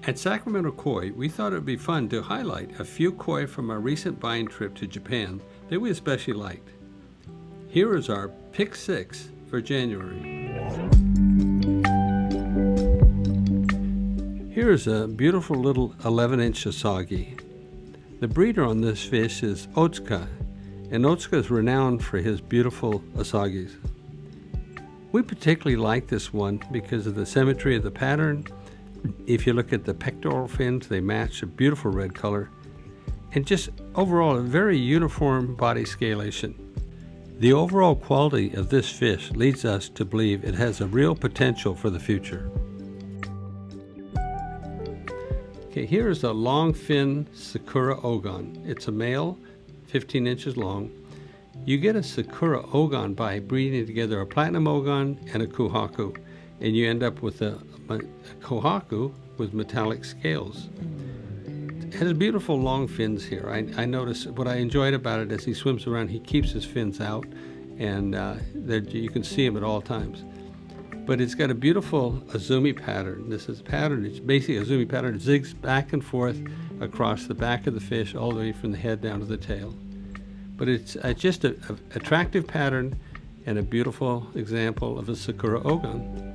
At Sacramento Koi, we thought it would be fun to highlight a few koi from our recent buying trip to Japan that we especially liked. Here is our Pick 6 for January. Here is a beautiful little 11-inch Oagi. The breeder on this fish is Otsuka, and Otsuka is renowned for his beautiful Osagis. We particularly like this one because of the symmetry of the pattern. If you look at the pectoral fins, they match a beautiful red color, and just overall a very uniform body scalation. The overall quality of this fish leads us to believe it has a real potential for the future. Okay, here is a long fin Sakura Oan. It's a male, 15 inches long. You get a Sakura Oan by breeding together a platinum Oan and a Kohaku, and you end up with a Kohaku with metallic scales. It has beautiful long fins here. I notice what I enjoyed about it as he swims around, he keeps his fins out, and you can see him at all times. But it's got a beautiful Azumi pattern. This is a pattern, it's basically a Azumi pattern. It zigs back and forth across the back of the fish, all the way from the head down to the tail. But it's just an attractive pattern and a beautiful example of a Sakura Oan.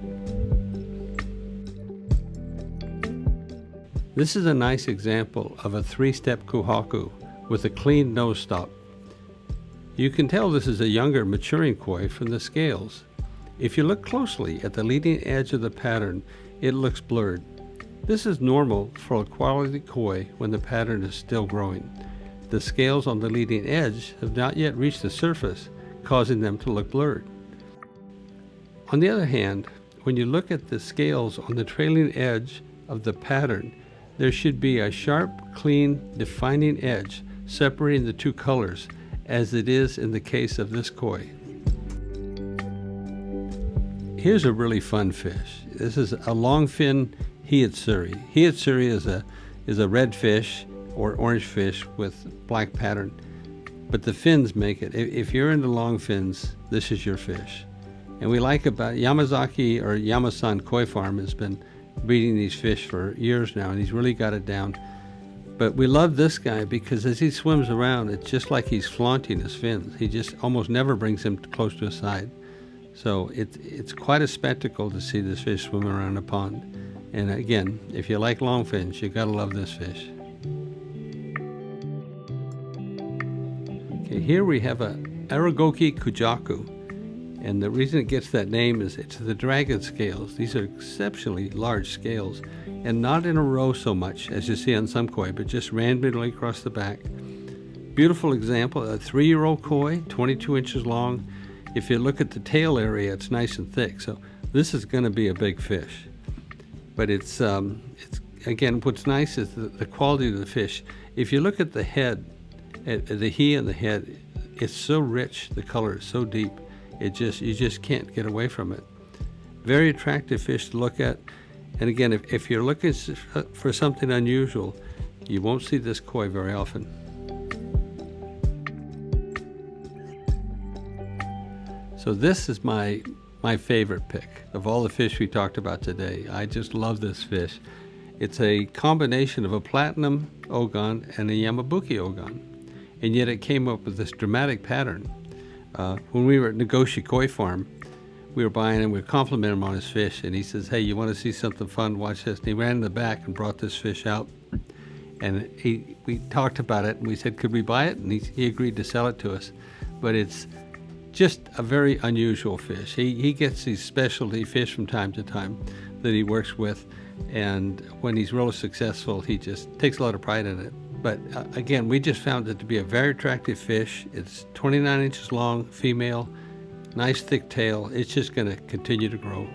This is a nice example of a 3-step Kohaku with a clean nose stop. You can tell this is a younger, maturing koi from the scales. If you look closely at the leading edge of the pattern, it looks blurred. This is normal for a quality koi when the pattern is still growing. The scales on the leading edge have not yet reached the surface, causing them to look blurred. On the other hand, when you look at the scales on the trailing edge of the pattern, there should be a sharp, clean, defining edge separating the two colors, as it is in the case of this koi. Here's a really fun fish. This is a longfin Hiyatsuri. Hiyatsuri is a red fish or orange fish with black pattern, but the fins make it. If you're into long fins, this is your fish. And we like about Yamazaki or Yamasan Koi Farm has been breeding these fish for years now, and he's really got it down. But we love this guy because as he swims around, it's just like he's flaunting his fins. He just almost never brings him close to his side. So it's quite a spectacle to see this fish swim around a pond. And again, if you like long fins, you gotta love this fish. Okay, here we have a Aragoki Kujaku. And the reason it gets that name is it's the dragon scales. These are exceptionally large scales, and not in a row so much as you see on some koi, but just randomly across the back. Beautiful example, a 3-year-old koi, 22 inches long. If you look at the tail area, it's nice and thick, so this is going to be a big fish. But it's again, what's nice is the quality of the fish. If you look at the head, at the he and the head, it's so rich, the color is so deep. You just can't get away from it. Very attractive fish to look at. And again, if you're looking for something unusual, you won't see this koi very often. So this is my favorite pick of all the fish we talked about today. I just love this fish. It's a combination of a platinum Oan and a Yamabuki Oan. And yet it came up with this dramatic pattern. When we were at Nagoshi Koi Farm, we were buying him, we complimented him on his fish, and he says, hey, you want to see something fun? Watch this. And he ran in the back and brought this fish out. And we talked about it, and we said, could we buy it? And he agreed to sell it to us. But it's just a very unusual fish. He gets these specialty fish from time to time that he works with, and when he's really successful, he just takes a lot of pride in it. But again, we just found it to be a very attractive fish. It's 29 inches long, female, nice thick tail. It's just going to continue to grow.